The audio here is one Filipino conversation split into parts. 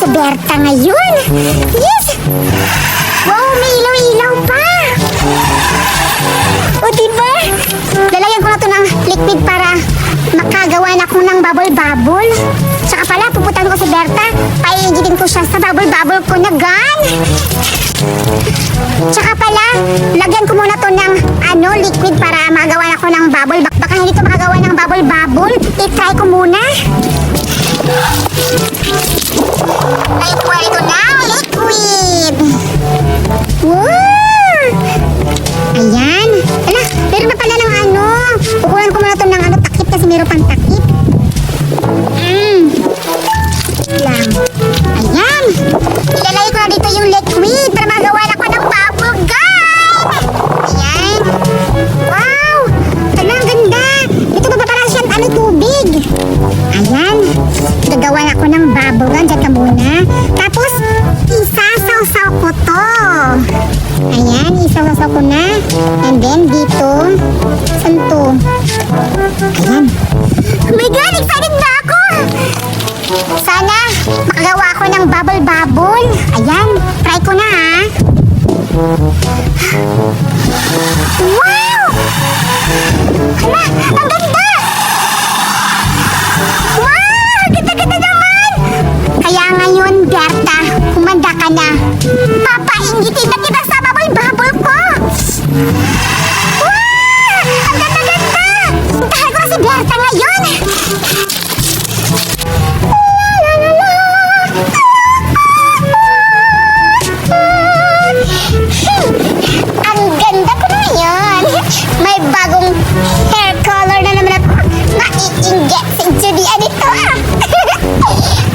si Berta ngayon. Yes! Wow, may ilaw-ilaw pa. O diba? Lalagyan ko na to ng liquid para makagawa na ako ng bubble-bubble. Tsaka pala, pupuntahan ko si Berta. Paigitin ko siya sa bubble-bubble ko na gun. Tsaka pala, lagyan ko muna to ng liquid para magawa na ako ng bubble. Baka hindi to makagawa ng bubble-bubble. I-try ko muna. Ay, kuha ito ng liquid. Wow! Ayan. Ala, meron na pala ng kukunan ko muna ito ng takip kasi meron pang takip. Lang. Ayan. Ilalagay ko na dito yung liquid para magawa na ako ng bubble gum. Ayan. Wow! Ala, ang ganda. Dito ba parang siyang tubig? Ayan. Gagawa na ako ng bubble gum. Diyan ka muna. Tapos, isasaw-saw ko to. Ayan, isasaw ko na. And then, dito. Saan to? Ayan. Oh my God! Excited na ako! Sana makagawa ako ng bubble-bubble. Ayan, try ko na ha. Wow! Hala, ang ganda! Wow! Ganda-ganda naman! Kaya ngayon, Berta, kumanda ka na. Papaingitin na kita sa bubble-bubble ko! Wow! Ang ganda-ganda! Puntahan ko na si Berta ngayon! Ang ganda ko na ngayon! May bagong hair color na naman ako. Maiinggit si Judy dito ah!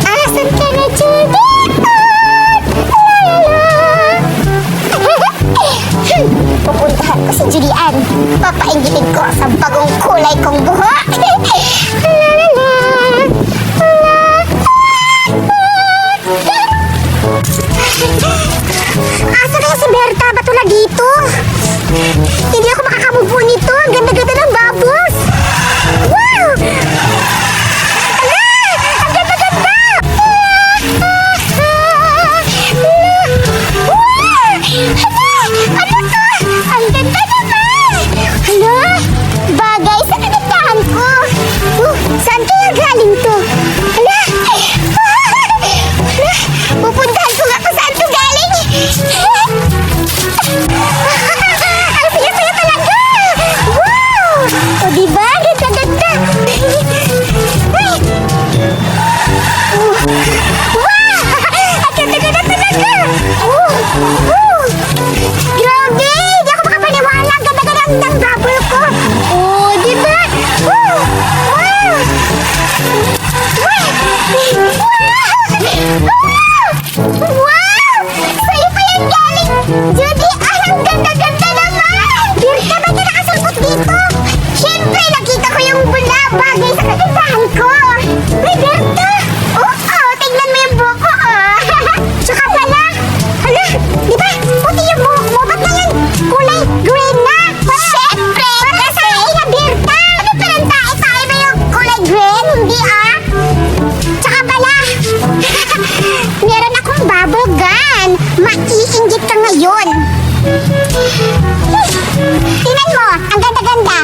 Asan ka na, Judy? Pupuntahan ko si Judy Ann. Papainggitin ko sa bagong kulay kong buhok. Asa kaya si Berta? Ba't wala dito? Hindi ako makakamubo nito. Ang ganda-ganda ng bubbles. Wow! Ala! Ang ganda-ganda! Wow! Hala! Ano to? Ang ganda naman! Hala! Bagay sa kagandahan ko. Saan kaya galing to? Hala! Hala! Pupuntahan ko nga kung saan to galing. Ang saya-saya talaga! Wow! O diba? Ganda-ganda! Ay! Wow! Ang ganda-ganda talaga! Grabe! Hindi ako makapaniwala! Ang ganda-ganda ng bubble ko! Oh, diba? Wow! Wow! Wow! Sa'yo pa yan galing! Judy, ang ganda-ganda naman! Berta, ba't ka nakasulpot dito? Siyempre, nakita ko yung bula bagay sa kagandahan ko! Uy, Berta! Oo, tignan mo yung buhok ko, oh! Tsaka pala, hala, di ba? Puti yung buhok mo, ba't na yan kulay green na? Siyempre! Kasi, na Berta! Ano pa lang tayo ba yung kulay green? Hindi ah! Tsaka pala, meron akong bubble gun. Maiinggit ka ngayon. Tingnan mo, ang ganda-ganda.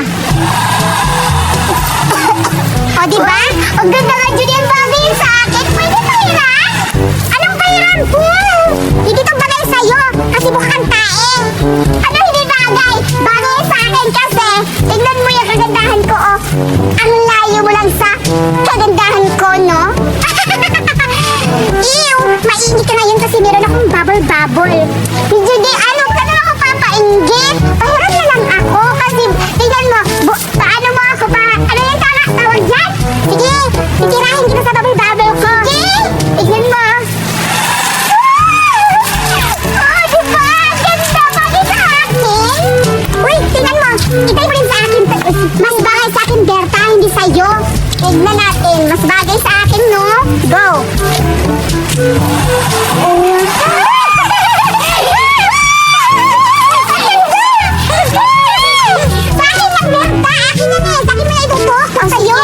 O diba? Ang ganda nga dyan yung bagay sa akin. Pwede pahiram? Anong pahiram po? Hindi to bagay sa'yo kasi mukha kang tae. Ano hindi bagay? Bagay sa akin kasi tignan mo yung kagandahan ko, oh. Ang layo mo lang sa kagandahan ko, no? Ew! Mainggit ka ngayon kasi meron akong bubble-bubble. Judy, ano ka na ako papainggit? Pahiram na lang ako kasi tignan mo, paano mo ako pa? Ano yung tawag dyan? Sige, titirahin kita sa bubble-bubble ko. Sige, tignan mo. Oh, diba? Ganda bagay sa akin. Uy, tignan mo. Itay mo rin sa akin. Mas bagay sa akin, Berta, hindi sa'yo. Tignan natin. Mas bagay sa akin, no? Go! Sa'yo!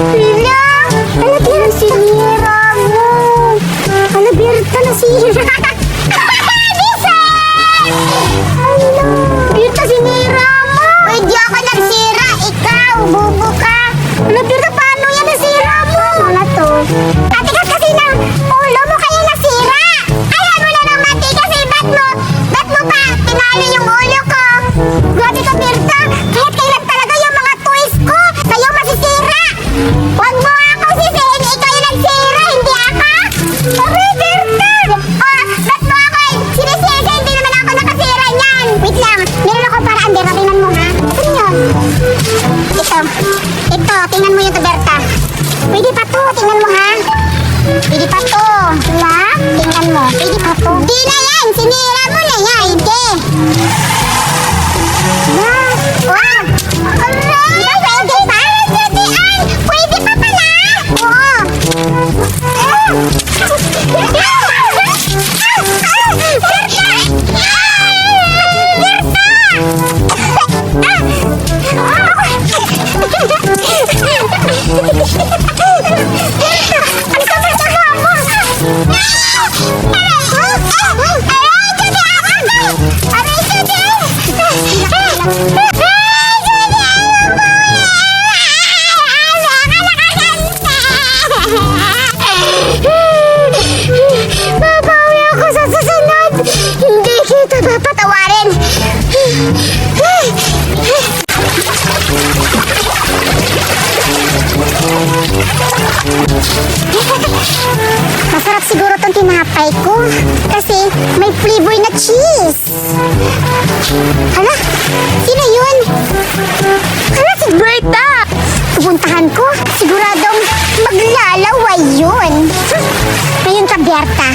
Hala! Hala, Berta, sinira mo. Hala, Berta, nasira. Bisan! Hala, Berta, sinira mo. Hindi ako nagsira. Ikaw, bubo ka. Hala, Berta, paano yan nasira mo? Ano to? Matigas kasi ng ulo mo kaya nasira. Alam mo na ng matigas eh. Ba't mo pa tinalo yung ulo ko? Grabe ka, Berta. Kahit kailan talaga yung mga toys ko sa'yo masisira. Huwag mo ako sisihin. Ikaw yung nagsira, hindi ako. Sabi, Berta. Ba't mo ako sinisisi? Hindi naman ako nakasira niyan. Wait lang. Meron ako paraan, Berta. Tingnan mo, ha? Ano yun? Ito, tingnan mo yung to, Berta. Pwede pa to, tingnan mo, ha? Pwede pa to. Wala? Tingnan mo. Pwede pa to. Di na yan. Sinira mo na yan. Hindi. Wow! Aray! Pwede pa? Pwede pa pala? Oo. Babawi ako sa susunod. Hindi kita papatawarin. Masarap siguro tong tinapay ko kasi may flavor na cheese. Hala, sino yun? Hala, si Berta. Pupuntahan ko, siguradong maglalaway yun. Ngayon ka, Berta.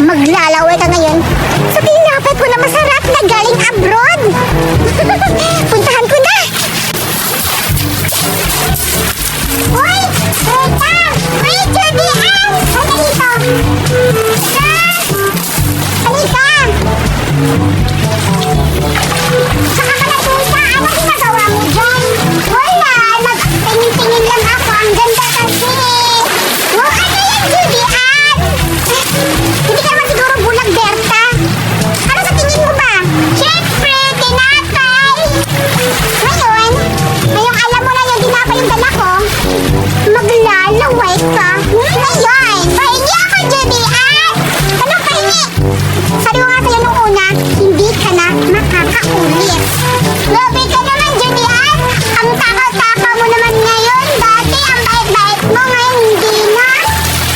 Maglalaway ka ngayon sa tinapay ko na masarap na galing abroad. Puntahan ko na. Uy! Berta! Uy, Julian! Ano dito? Halika! Saka ka na, Berta. Ano ginagawa mo dyan? Wala! Nagtingin-tingin lang ako. Ang ganda kasi. Oh, ano yan, Julian? Hindi ka naman siguro bulag, Berta. Ano sa tingin mo ba? Siyempre, tinapay! Ngayon, alam mo na yung tinapay yung dala ko. Maglalaway ka. Ngayon, pahingi ako, Julian! Anong pahingi? Sabi ko nga sa'yo nung una, hindi ka na makakaulit. Grabe ka naman, Julian! Ang takaw-takaw mo naman ngayon. Dati, ang bait-bait mo. Ngayon, hindi na.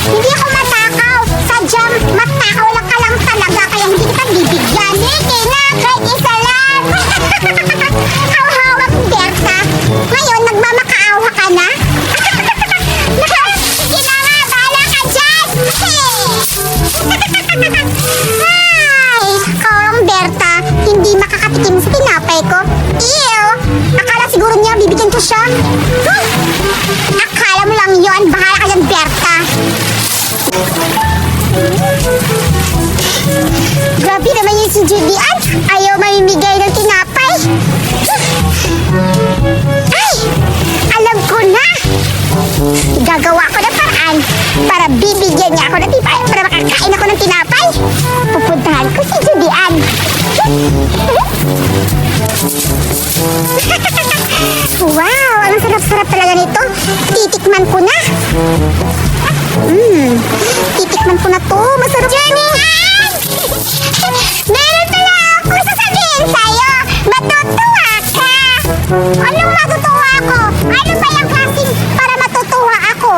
Hindi ako matakaw. Sadyang matakaw lang ka lang talaga. Kaya hindi kita bibigyan. Hindi na, kahit isa lang. Hawak, Berta. Ngayon, nagmamakaawa ka na? Sige na nga, bahala ka dyan. Ay, kawang Berta, hindi makakatikim sa tinapay ko. Ew! Akala siguro niya bibigyan ko siya. Akala mo lang yun. Bahala ka dyan, Berta. Grabe naman yung si Julian. Ayaw mamimigay ng tinapay. Ay! Alam ko na! Gagawa ko ng paraan para bibigyan niya ako ng tinapay, para makakain ako ng tinapay. Pupuntahan ko si Julian. Wow! Ang sarap-sarap talaga nito. Titikman ko na. Titikman ko na to. Masarap. Julian! Meron pala ako sasabihin sa'yo. Matutuwa ka. Anong matutuwa ako? Ano ba yung klaseng para matutuwa ako?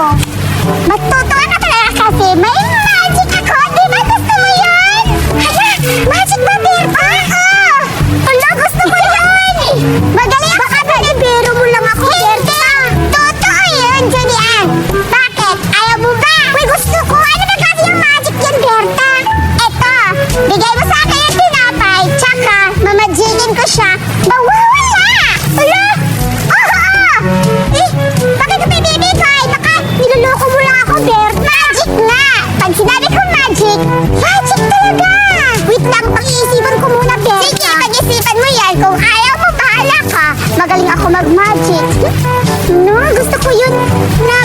Matutuwa ka talaga kasi may magic ako. Di ba gusto mo yun? Hala, magic ba, Berta? Oo! Hala, gusto ko yun! Magaling ako. Baka pinibiro mo lang ako, Berta. Totoo yun, Julian. Bakit? Ayaw mo ba? Uy, gusto ko. Ano ba kasi yung magic yan, Berta? Eto, bigay mo sa akin yung tinapay. Tsaka, mamajikin ko siya. Mawawala! Hala! Oo! Eh, bakit ko pinibigay? Baka niloloko mo lang ako, Berta. Magic nga! Pag sinabi ko magic, magic talaga! Wait lang, pag-iisipan ko muna, Berta. Sige, pag-isipan mo yan. Kung ayaw mo, bahala ka. Magaling ako mag-magic. No, gusto ko yun. Na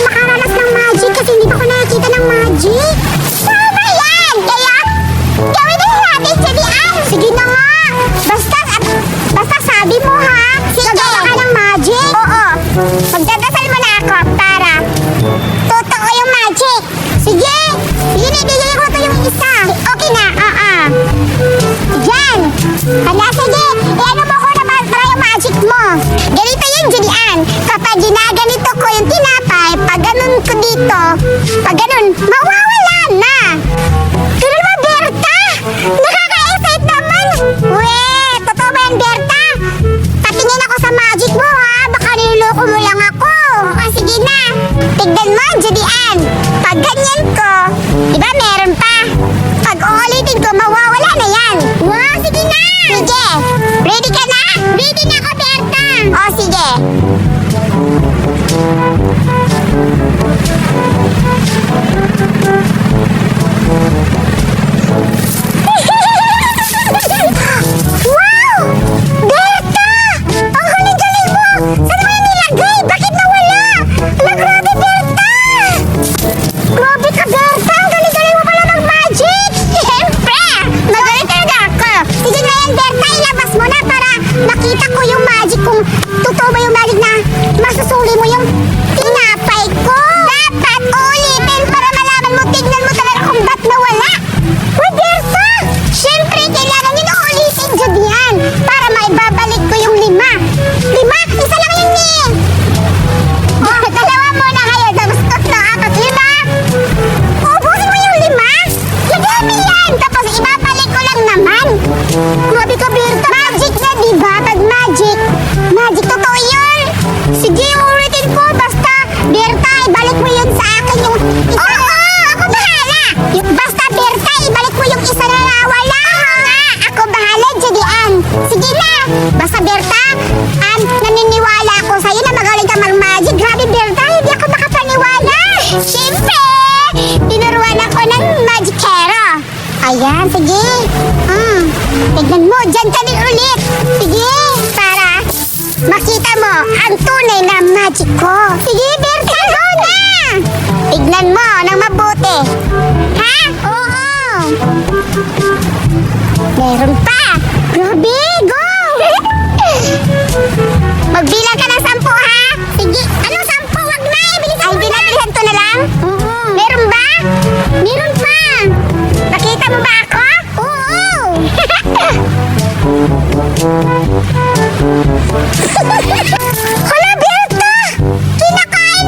dito, pag ganun, mawawala na. Ganun ba, Berta? Nakaka-excite naman. Weh, totoo ba yan, Berta? Patingin ako sa magic mo, ha? Baka niloloko mo lang ako. O, sige na. Tignan mo, Julian. Pag ganyan ko, di ba meron pa? Pag uulitin ko, mawawala na yan. Wow, sige na. Sige. Ready ka na? Ready na ako, Berta. O, sige. Wow! Berta! Ang galing-galing mo! Saan mo yan nilagay? Bakit nawala? Ala, grabe, Berta! Grabe ka, Berta! Ang galing-galing mo pala mag-magic! Siyempre! Magaling talaga ako! Sige na yan, Berta! Ilabas mo na para makita ko yung magic kung totoo ba yung magic na masusuli mo yung tinapay ko! Dapat ulitin para malaman mo, tignan mo talaga kung ba't nawala! Uy, Berta! Siyempre, kailangan yun ulitin dyan yan para maibabalik ko yung 5. 5? Isa lang yun eh! Oh, dalawa muna kayo, tapos 3, 4, 5. Ubusin mo yung 5? Lagami yan! Tapos ibabalik ko lang naman! Grabe ka, Berta! Magic na, diba? Pag magic, magic totoo yun! Sige, ulitin ko, basta, Berta, ibalik mo yun sa akin yung isa. Oo! Ako bahala! Basta, Berta, ibalik mo yung isa na nawala! Oo nga! Ako bahala, Julian! Sige na! Basta, Berta, naniniwala ako sa'yo na magaling ka mag-magic. Grabe, Berta, hindi ako makapaniwala! Siyempre! Tinuruan ako ng magicero. Ayan, sige. Tignan mo, dyan ka din ulit. Sige, para makita mo ang tunay na magic ko. Sige, Berta, go na! Tignan mo ng mabuti. Ha? Oo. Meron pa. Grabe, go! Magbilang ka ng 10, ha? Sige, anong 10? Wag na, bilisan mo na. Ay, binabilihan to na lang? Oo. Meron ba? Meron pa. Nakita mo ba ako? Oo. Hala, Berta! Kinakain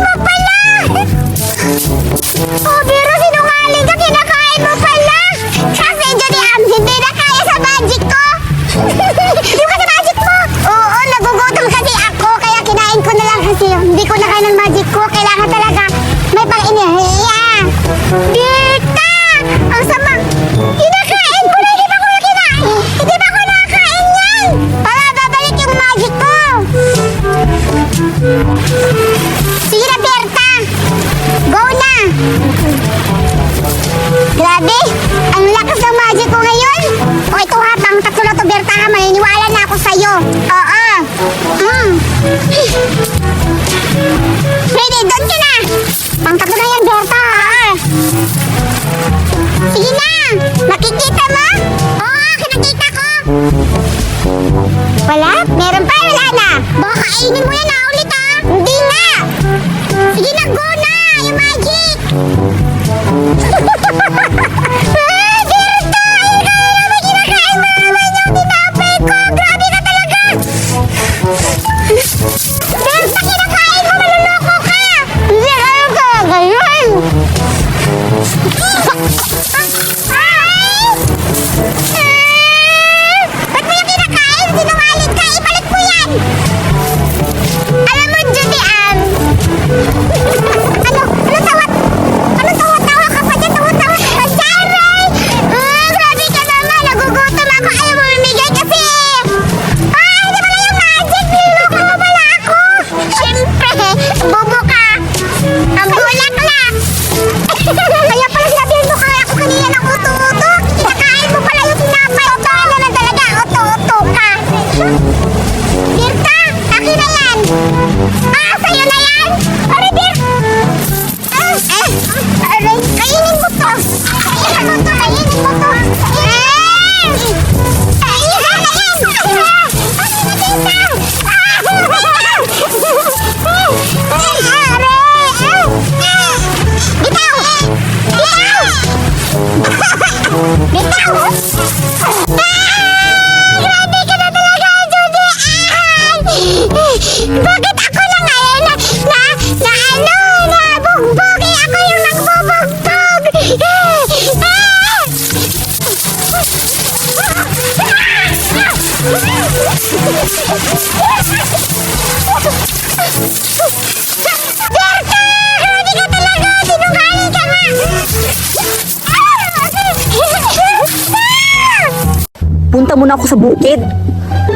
pumunta muna ako sa bukid.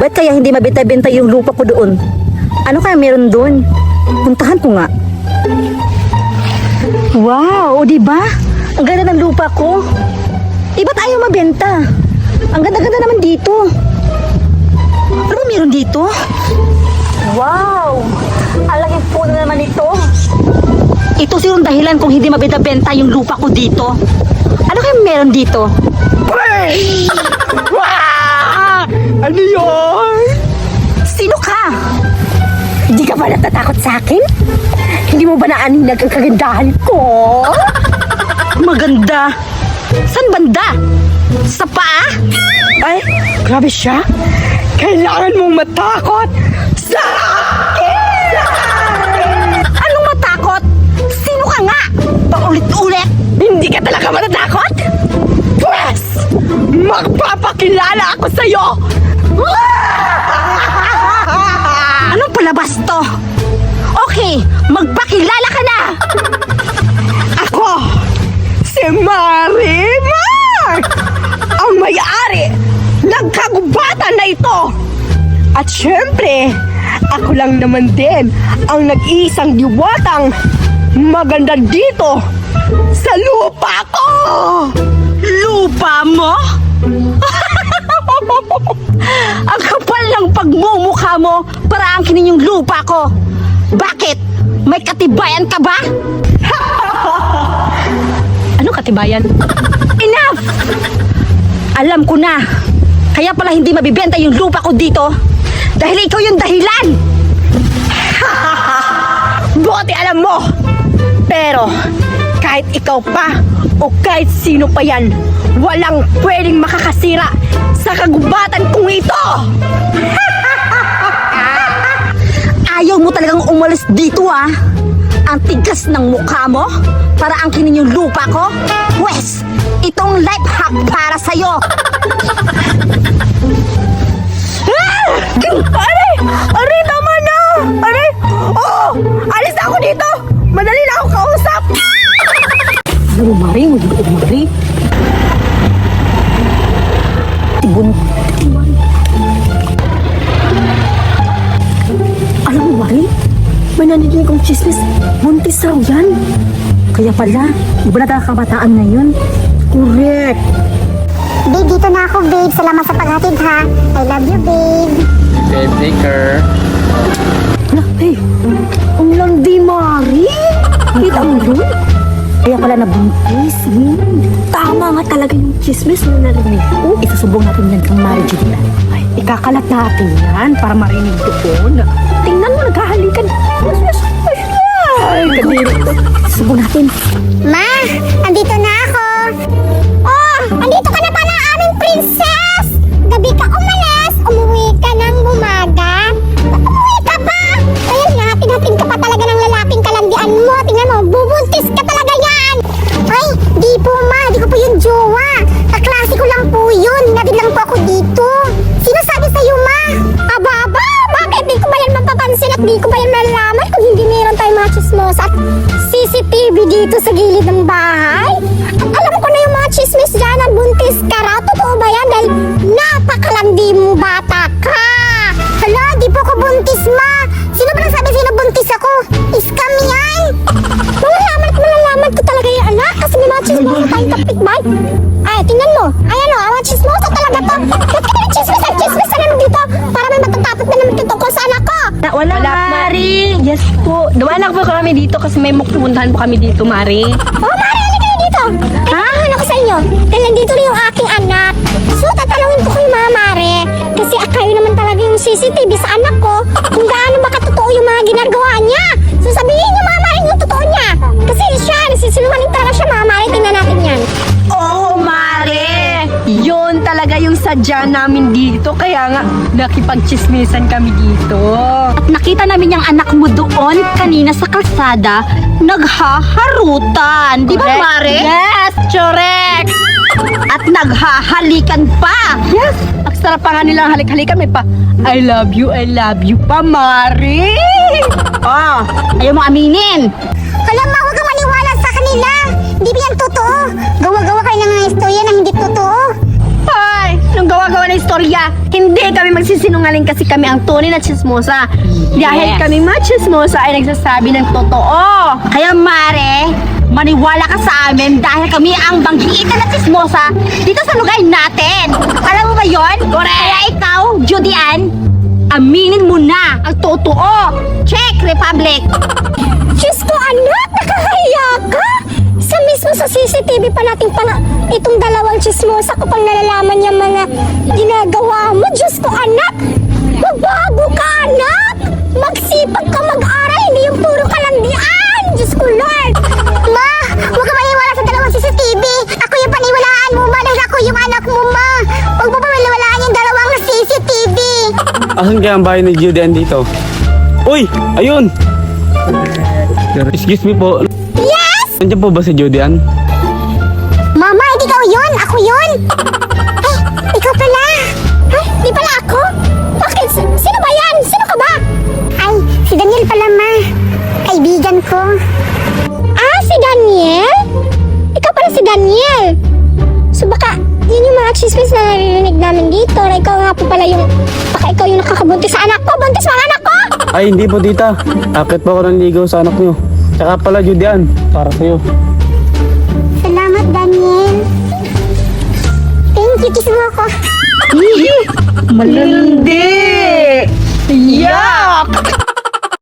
Ba't kaya hindi mabenta-benta yung lupa ko doon? Ano kaya meron doon? Puntahan ko nga. Wow, di ba? Ang ganda ng lupa ko. Ba't ayaw mabenta? Ang ganda-ganda naman dito. Ano ba meron dito? Wow! Ang laking puno naman ito. Ito sigurong dahilan kung hindi mabenta-benta yung lupa ko dito. Ano kaya meron dito? Ano yun? Sino ka? Hindi ka ba natatakot sa akin? Hindi mo ba naaninag ang kagandahan ko? Maganda. San banda? Sa paa? Ay, grabe siya. Kailangan mong matakot sa akin! Anong matakot? Sino ka nga? Paulit-ulit. Hindi ka talaga matatakot? Pwes, magpapakilala ako sa'yo! Anong palabas to? Okay, magpakilala ka na! Ako, si Marimar! Ang may-ari ng kagubatan na ito! At syempre, ako lang naman din ang nag-iisang diwatang maganda dito sa lupa ko! Lupa mo? Ang kapal ng pagmumukha mo para angkinin yung lupa ko. Bakit? May katibayan ka ba? Ano katibayan? Enough! Alam ko na. Kaya pala hindi mabibenta yung lupa ko dito. Dahil ikaw yung dahilan. Buti alam mo! Pero, kahit ikaw pa o kahit sino pa yan, walang pwedeng makakasira sa kagubatan kong ito! Ayaw mo talagang umalis dito ah. Ang tigas ng mukha mo para angkinin yung lupa ko. Pwes, itong life hack para sa'yo. Aray! Aray, tama na! Aray! Oo! Alis na ako dito! Madali na ako kausap! Ano, Mari? Mari? Tibon. Alam mo, Mari? May naninig kong chismis. Buntis raw yan. Kaya pala, iba na talaga kabataan ngayon. Correct! Babe, dito na ako, babe. Salamat sa paghatid, ha? I love you, babe. Babe, taker. Ala, hey, ang landi, Mari. Kita mo yun? Kaya pala nabuntis. Tama nga talaga yung chismis na narinig ko. Isusubong natin yan kang Mari Julia. Ay, ikakalat natin yan para marinig doon. Tingnan mo, naghahalikan. Ay, kadiri ko. Isusubong natin. Ma, andito na ako. Oh, andito ka na pala, aming princess. Gabi ka umalis, umuwi ka ng bumaga. Ba't umuwi ka pa? Ayan nga, hatid-hatid ka pa talaga ng lalaking kalandian mo. Tingnan mo, bubuntis ka talaga yan. Ay, di po ma, di ko po yung jowa. Kaklase ko lang po yun. Nabid lang po ako dito. Sino sabi sa'yo, ma? Aba, bakit di ko ba yan mapapansin at di ko ba yan malalaman kung hindi meron tayong mga chismos at CCTV dito sa gilid ng bahay? Alam ko na yung mga chismis dyan na buntis ka raw. Totoo ba yan? Dahil napakalandi mo bata ka. Hala, di po ako buntis, ma. Sino ba nagsabi sino buntis ako? Scam yan. Malalaman ko talaga yung anak kasi may mga chismoso tayong kapitbahay. Ay, tingnan mo. Ayan o, mga chismoso talaga to. Ba't ka na chismis na naman dito? Para may matatapot na naman tungkol sa anak ko. Wala, Mari! Yes po. Dumanak po kami dito kasi may pupuntahan po kami dito, Mari. Oh, Mari, halika na dito. Ha? Ano ko sa inyo? Dahil nandito na yung aking anak. So, tatanungin ko kay Mama Mari. Kasi akayo naman talaga yung CCTV sa anak ko kung gaano ba katotoo yung mga ginagawa niya. So, sabihin niyo, Mama Mari, yung totoo niya. Kasi siya, nasisinungaling talaga siya, Mama Mari. Tingnan natin yan. Oo, Mari! Yun talaga yung sadya namin dito. Kaya nga, nakipagchismisan kami dito. At nakita namin yung anak mo doon kanina sa kalsada, naghaharutan. Di ba, Correct. Mare? Yes, correct! At naghahalikan pa. Yes! Ang sarap pa nga nilang halik-halikan. May pa, I love you pa, Mari! Oh, ayaw mo aminin. Hala, Ma, huwag kang maniwala sa kanila. Hindi ba yan totoo? Gawa-gawa kayo ng mga istorya na hindi totoo. Ay, nung gawa gumagawa ng istorya. Hindi kami magsisinungaling kasi kami ang tunay na chismosa. Dahil Yes. kami mga chismosa ay nagsasabi ng totoo. Kaya Mare, maniwala ka sa amin dahil kami ang banggitan na chismosa dito sa lugar natin. Alam mo ba yon? Kaya ikaw, Judy Ann, aminin mo na ang totoo. Czech Republic. Diyos ko, anak! Nakakahiya ka! Sa mismo sa CCTV pa natin itong dalawang chismosa ko pang nalalaman yung mga ginagawa mo. Diyos ko, anak! Magbago ka, anak! Magsipag ka mag-aral, hindi yung puro kalandian! Diyos ko, Lord! Ma! Huwag ka maniwala sa dalawang CCTV! Ako yung paniwalaan mo, ma! Dahil ako yung anak mo, ma! Huwag mo paniwalaan yung dalawang CCTV! Asan kaya ang bahay ni Judy Ann dito? Uy! Ayun! Excuse me po. Yes! Nandiyan po ba si Judy Ann? Mama, hindi ikaw yun! Ako yun! Ay, ikaw pala! Ay, di pala ako? Bakit? Sino ba yan? Sino ka ba? Ay, si Daniel pala, ma. Kaibigan ko. Ah, si Daniel? Ikaw pala si Daniel. So baka, yun yung mga chismis na narinig namin dito na ikaw nga po pala yung, baka ikaw yung nakakabuntis sa anak ko. Buntis mo ang anak ko! Ay, hindi po tita. Akit po ako ng ligaw sa anak niyo. Tsaka pala Judy Ann, para sa'yo. Salamat, Daniel. Thank you, kiss mo ako. Malandi! Yak!